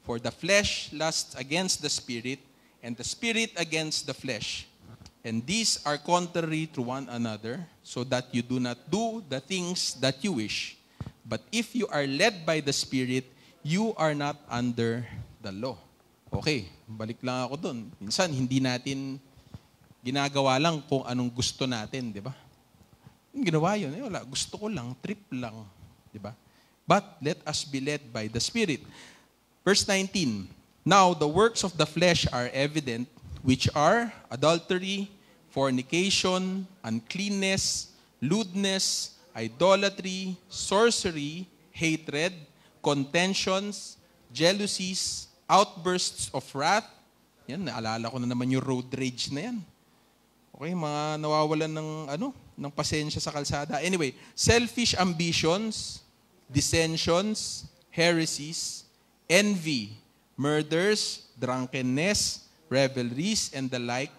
For the flesh lusts against the Spirit, and the Spirit against the flesh. And these are contrary to one another, so that you do not do the things that you wish. But if you are led by the Spirit, you are not under the law. Okay, balik lang ako doon. Minsan, hindi natin ginagawa lang kung anong gusto natin, di ba? Yung ginawa yun, wala, gusto ko lang, trip lang, di ba? But let us be led by the Spirit. Verse 19, now the works of the flesh are evident, which are adultery, fornication, uncleanness, lewdness, idolatry, sorcery, hatred, contentions, jealousies, outbursts of wrath. Yan, naalala ko na naman yung road rage na yan. Okay, mga nawawalan ng pasensya sa kalsada. Anyway, selfish ambitions, dissensions, heresies, envy, murders, drunkenness, revelries, and the like,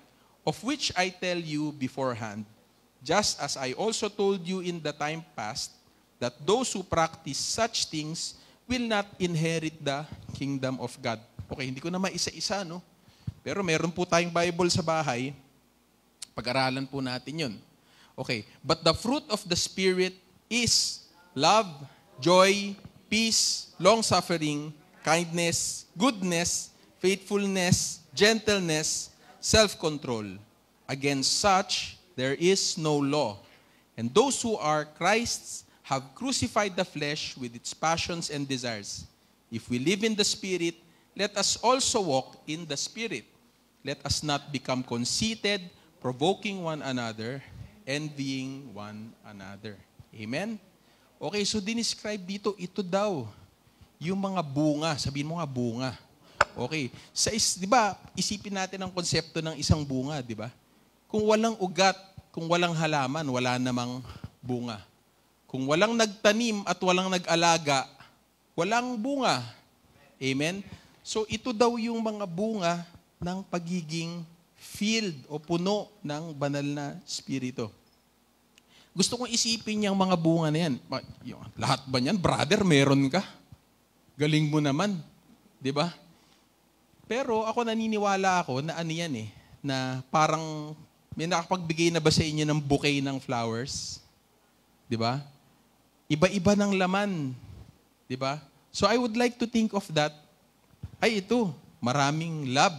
of which I tell you beforehand, just as I also told you in the time past, that those who practice such things will not inherit the kingdom of God. Okay, hindi ko na maisa-isa, no? Pero meron po tayong Bible sa bahay. Pag-aralan po natin yun. Okay, but the fruit of the Spirit is love, joy, peace, long-suffering, kindness, goodness, faithfulness, gentleness, self-control. Against such, there is no law. And those who are Christ's have crucified the flesh with its passions and desires. If we live in the Spirit, let us also walk in the Spirit. Let us not become conceited, provoking one another, envying one another. Amen? Okay, so dinescribe dito, ito daw, yung mga bunga. Sabihin mo nga, bunga. Okay. Di ba, isipin natin ang konsepto ng isang bunga, di ba? Kung walang ugat, kung walang halaman, wala namang bunga. Kung walang nagtanim at walang nag-alaga, walang bunga. Amen? So ito daw yung mga bunga ng pagiging filled o puno ng banal na Espiritu. Gusto kong isipin yung mga bunga na yan. Lahat ba niyan? Brother, meron ka. Galing mo naman. Di ba? Pero ako naniniwala ako na ano yan eh, na parang may nakapagbigay na ba sa inyo ng bouquet ng flowers? Di ba? Iba-iba ng laman. Di ba? So I would like to think of that. Ay ito, maraming love.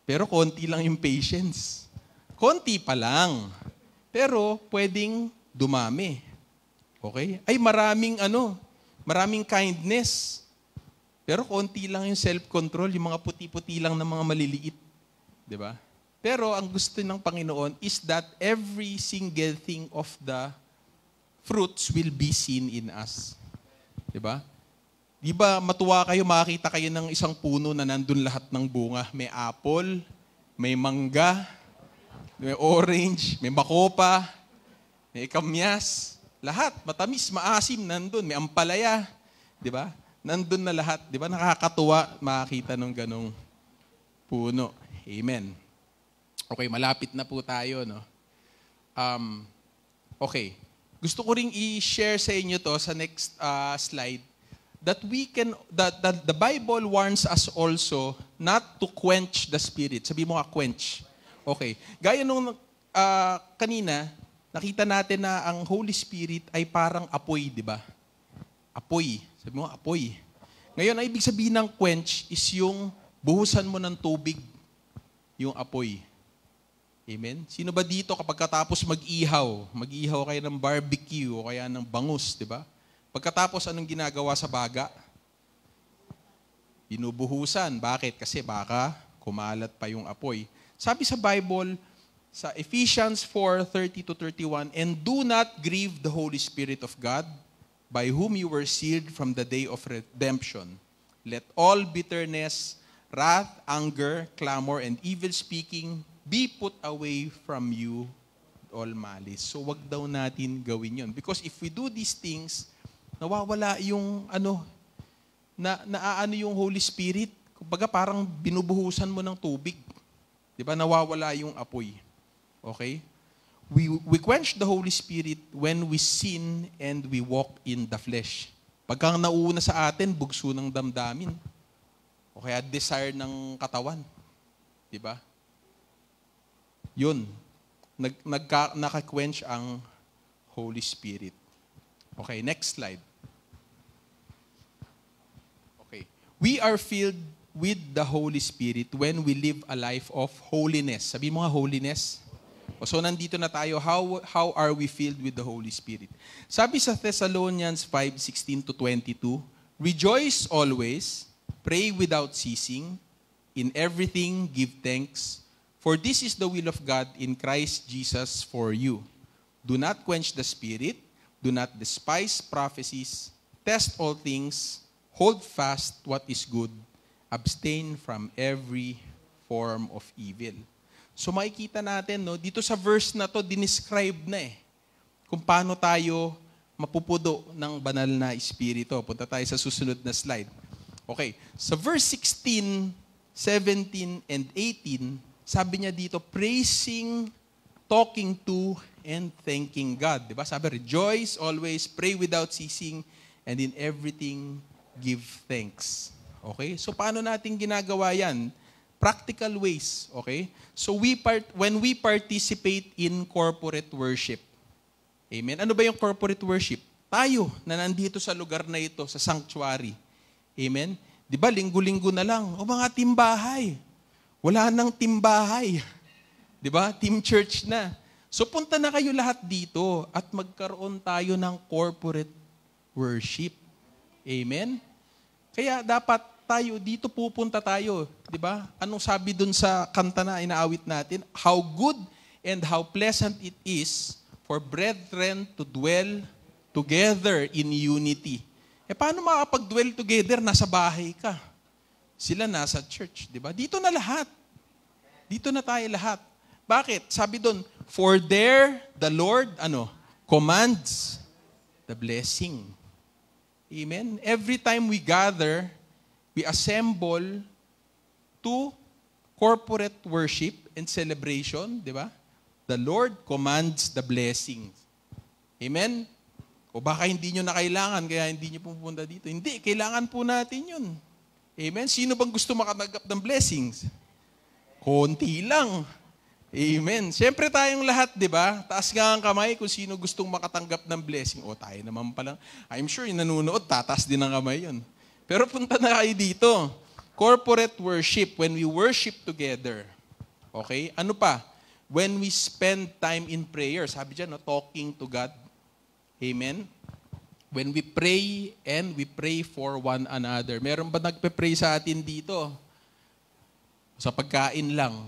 Pero konti lang yung patience. Konti pa lang. Pero pwedeng dumami. Okay? Ay maraming kindness. Pero konti lang yung self-control, yung mga puti-puti lang ng mga maliliit. Di ba? Pero ang gusto ng Panginoon is that every single thing of the fruits will be seen in us. Di ba? Di ba matuwa kayo, makakita kayo ng isang puno na nandun lahat ng bunga. May apple, may mangga, may orange, may makopa, may kamyas. Lahat, matamis, maasim, nandun. May ampalaya. Di ba? Nandun na lahat. Di ba? Nakakatuwa makakita ng ganong puno. Amen. Okay, malapit na po tayo, no? Okay. Gusto ko ring i-share sa inyo to sa next slide that the Bible warns us also not to quench the Spirit. Sabi mo nga, quench. Okay. Gaya nung kanina, nakita natin na ang Holy Spirit ay parang apoy, di ba? Apoy. Sabi mo, apoy. Ngayon, ang ibig sabihin ng quench is yung buhusan mo ng tubig, yung apoy. Amen? Sino ba dito kapag katapos mag-ihaw kayo ng barbecue o kaya ng bangus, di ba? Pagkatapos, anong ginagawa sa baga? Binubuhusan. Bakit? Kasi baka kumalat pa yung apoy. Sabi sa Bible, sa Ephesians 4:30-31, and do not grieve the Holy Spirit of God, by whom you were sealed from the day of redemption. Let all bitterness, wrath, anger, clamor, and evil speaking be put away from you, all malice. So wag daw natin gawin yon. Because if we do these things, nawawala yung naaano yung Holy Spirit. Kumbaga parang binubuhusan mo ng tubig. 'Di ba? Nawawala yung apoy. Okay? We quench the Holy Spirit when we sin and we walk in the flesh. Pagka nauna sa atin, bugso ng damdamin. O kaya desire ng katawan. 'Di ba? Yun. Naka-quench ang Holy Spirit. Okay, next slide. Okay. We are filled with the Holy Spirit when we live a life of holiness. Sabi mo nga, holiness. So nandito na tayo, how are we filled with the Holy Spirit? Sabi sa Thessalonians 5:16-22, rejoice always, pray without ceasing, in everything give thanks, for this is the will of God in Christ Jesus for you. Do not quench the Spirit, do not despise prophecies, test all things, hold fast what is good, abstain from every form of evil. So makikita natin, no, dito sa verse na to, dinescribe na kung paano tayo mapupudo ng banal na Espiritu. Punta tayo sa susunod na slide. Okay, sa verse 16, 17, and 18, sabi niya dito, praising, talking to, and thanking God. Diba? Sabi, rejoice always, pray without ceasing, and in everything, give thanks. Okay? So, paano natin ginagawa yan? Practical ways. Okay? So, when we participate in corporate worship, amen? Ano ba yung corporate worship? Tayo na nandito sa lugar na ito, sa sanctuary. Amen? Diba, linggo-linggo na lang. O mga timbahay. Wala nang timbahay. 'Di ba? Team church na. So punta na kayo lahat dito at magkaroon tayo ng corporate worship. Amen? Kaya dapat tayo dito pupunta tayo, 'di ba? Anong sabi dun sa kanta na inaawit natin? How good and how pleasant it is for brethren to dwell together in unity. Paano makapag-dwell together? Nasa bahay ka. Sila nasa church, di ba? Dito na lahat. Dito na tayo lahat. Bakit? Sabi doon, for there the Lord, commands the blessing. Amen? Every time we gather, we assemble to corporate worship and celebration, di ba? The Lord commands the blessing. Amen? O baka hindi nyo na kailangan, kaya hindi nyo pupunta dito. Hindi, kailangan po natin yun. Amen? Sino bang gusto makatanggap ng blessings? Konti lang. Amen. Siyempre tayong lahat, di ba? Taas nga ang kamay kung sino gustong makatanggap ng blessing. O tayo naman pala. I'm sure yung nanonood, tataas din ang kamay yun. Pero punta na kayo dito. Corporate worship, when we worship together. Okay? Ano pa? When we spend time in prayer. Sabi dyan, talking to God. Amen? When we pray and we pray for one another. Meron ba nagpe-pray sa atin dito? Sa pagkain lang.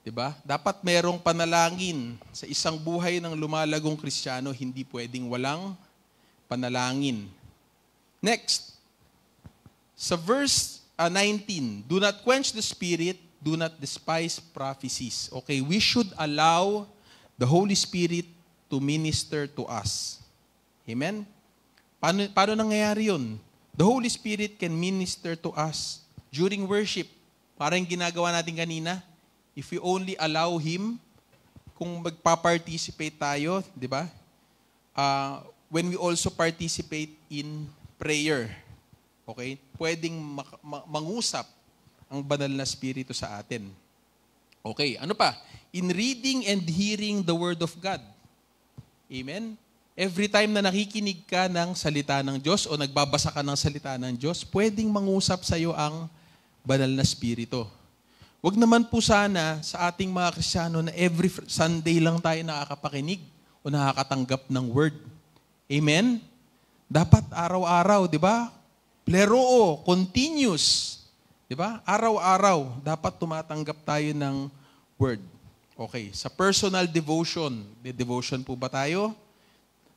'Di ba? Dapat merong panalangin. Sa isang buhay ng lumalagong Kristiyano, hindi pwedeng walang panalangin. Next. Sa verse 19, do not quench the Spirit, do not despise prophecies. Okay, we should allow the Holy Spirit to minister to us. Amen? Paano nangyayari yun? The Holy Spirit can minister to us during worship. Parang ginagawa natin kanina. If we only allow Him, kung magpa-participate tayo, di ba? When we also participate in prayer, okay? Pwedeng mangusap ang banal na Espiritu sa atin. Okay, ano pa? In reading and hearing the Word of God. Amen? Every time na nakikinig ka ng salita ng Diyos o nagbabasa ka ng salita ng Diyos, pwedeng mangusap sa iyo ang banal na Espiritu. Huwag naman po sana sa ating mga Kristiyano na every Sunday lang tayo nakakapakinig o nakakatanggap ng Word. Amen? Dapat araw-araw, di ba? Pleroo, continuous. Di ba? Araw-araw, dapat tumatanggap tayo ng Word. Okay, sa personal devotion. May devotion po ba tayo?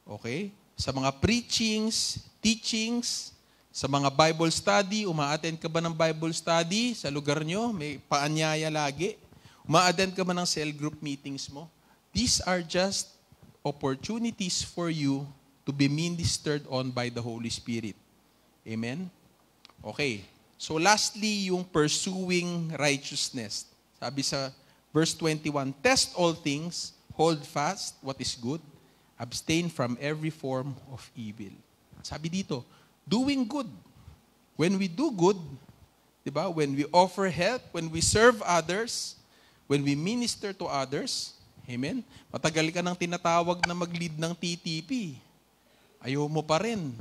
Okay. sa mga preachings, teachings, sa mga Bible study. Uma-attend ka ba ng Bible study sa lugar nyo? May paanyaya lagi. Uma-attend ka ba ng cell group meetings mo? These are just opportunities for you to be ministered on by the Holy Spirit. Amen? Okay. So lastly, yung pursuing righteousness. Sabi sa verse 21, test all things, hold fast what is good, abstain from every form of evil. Sabi dito, doing good. When we do good, diba? When we offer help, when we serve others, when we minister to others, amen? Matagal ka nang tinatawag na mag-lead ng TTP. Ayaw mo pa rin.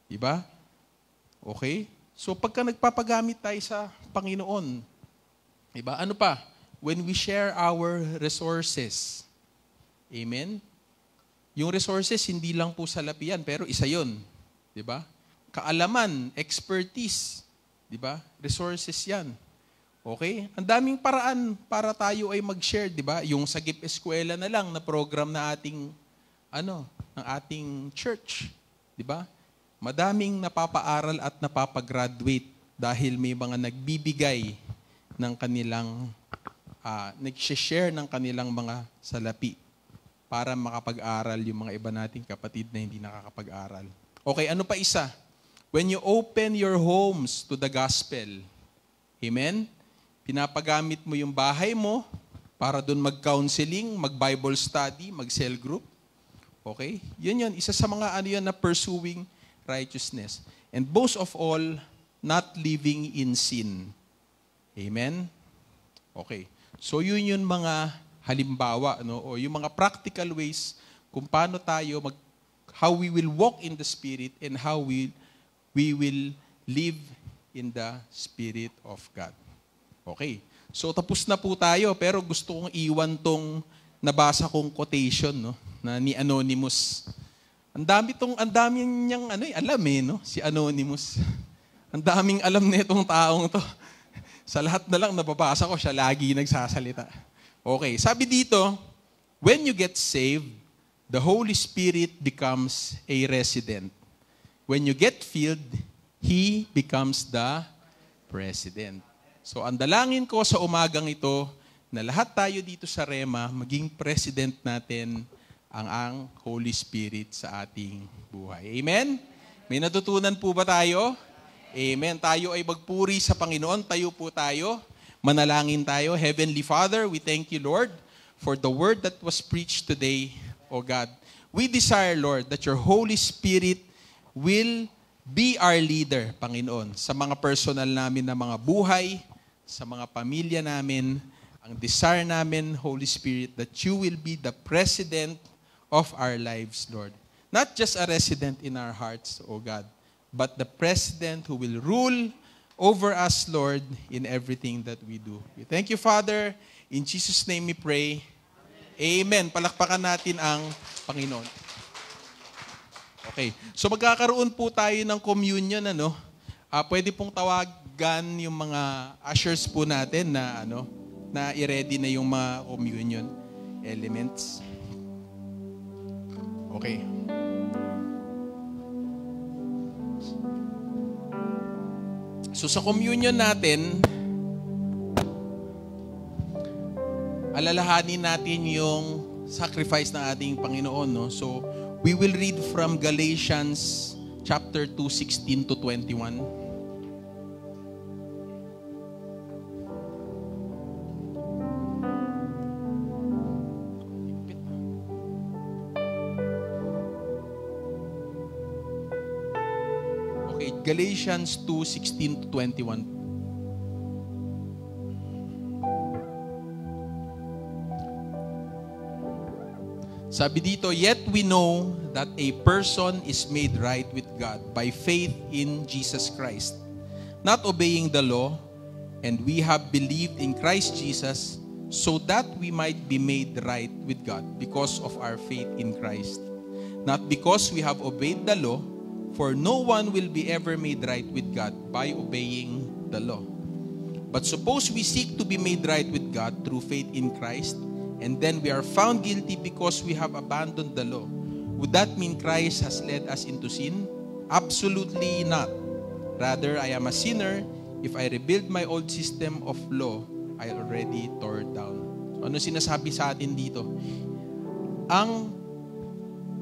Diba? Okay? So pagka nagpapagamit tayo sa Panginoon, diba? Ano pa? When we share our resources. Amen? Yung resources, hindi lang po salapi yan, pero isa yun. Diba? Kaalaman, expertise. Diba? Resources yan. Okay? Ang daming paraan para tayo ay mag-share, diba? Yung sa GIP Eskwela na lang na program na ating, ng ating church. Diba? Madaming napapaaral at napapagraduate dahil may mga nagbibigay ng kanilang, nag-share ng kanilang mga salapi para makapag-aral yung mga iba nating kapatid na hindi nakakapag-aral. Okay, ano pa isa? When you open your homes to the gospel, amen? Pinapagamit mo yung bahay mo para doon mag-counseling, mag-Bible study, mag-cell group. Okay? Yun. Isa sa mga na pursuing righteousness. And most of all, not living in sin. Amen? Okay. So yun yung mga halimbawa, o yung mga practical ways kung paano tayo how we will walk in the Spirit and how we will live in the Spirit of God. Okay. So tapos na po tayo, pero gusto kong iwan tong nabasa kong quotation, na ni Anonymous. Ang dami niyang alam si Anonymous. Ang daming alam nitong taong to. Sa lahat na lang nababasa ko, siya lagi nagsasalita. Okay, sabi dito, when you get saved, the Holy Spirit becomes a resident. When you get filled, He becomes the president. So, ang dalangin ko sa umagang ito, na lahat tayo dito sa Rema, maging president natin ang Holy Spirit sa ating buhay. Amen? May natutunan po ba tayo? Amen. Tayo ay magpuri sa Panginoon. Tayo po tayo. Manalangin tayo. Heavenly Father, we thank you, Lord, for the word that was preached today, O God. We desire, Lord, that your Holy Spirit will be our leader, Panginoon, sa mga personal namin na mga buhay, sa mga pamilya namin. Ang desire namin, Holy Spirit, that you will be the president of our lives, Lord. Not just a resident in our hearts, O God, but the president who will rule over us, Lord, in everything that we do. We thank you, Father. In Jesus' name we pray. Amen. Palakpakan natin ang Panginoon. Okay. So magkakaroon po tayo ng communion, pwede pong tawagan yung mga ushers po natin na na i-ready na yung mga communion elements. Okay. So sa communion natin, alalahanin natin yung sacrifice ng ating Panginoon. So we will read from Galatians chapter 2:16 to 21. Galatians 2:16 to 21. Sabi dito, yet we know that a person is made right with God by faith in Jesus Christ, not obeying the law, and we have believed in Christ Jesus so that we might be made right with God because of our faith in Christ. Not because we have obeyed the law, for no one will be ever made right with God by obeying the law. But suppose we seek to be made right with God through faith in Christ, and then we are found guilty because we have abandoned the law. Would that mean Christ has led us into sin? Absolutely not. Rather, I am a sinner. If I rebuild my old system of law, I already tore down. Ano sinasabi sa atin dito? Ang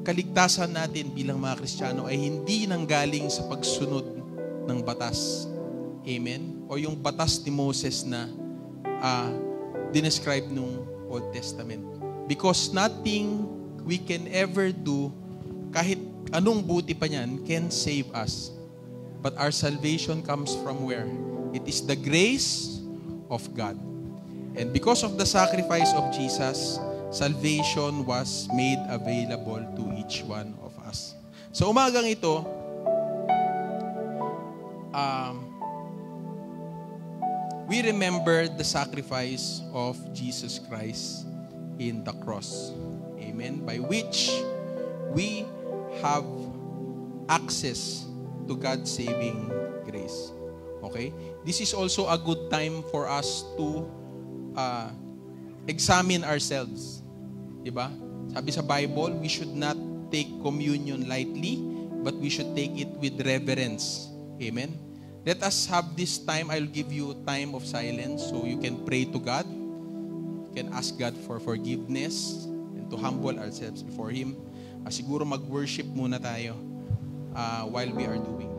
kaligtasan natin bilang mga Kristiyano ay hindi nanggaling sa pagsunod ng batas. Amen? O yung batas ni Moses na dinescribe nung Old Testament. Because nothing we can ever do, kahit anong buti pa niyan, can save us. But our salvation comes from where? It is the grace of God. And because of the sacrifice of Jesus, salvation was made available to each one of us. So umagang ito, we remember the sacrifice of Jesus Christ in the cross. Amen. By which we have access to God's saving grace. Okay? This is also a good time for us to examine ourselves. Diba? Sabi sa Bible, we should not take communion lightly, but we should take it with reverence. Amen? Let us have this time. I'll give you time of silence so you can pray to God. You can ask God for forgiveness and to humble ourselves before Him. Siguro mag-worship muna tayo while we are doing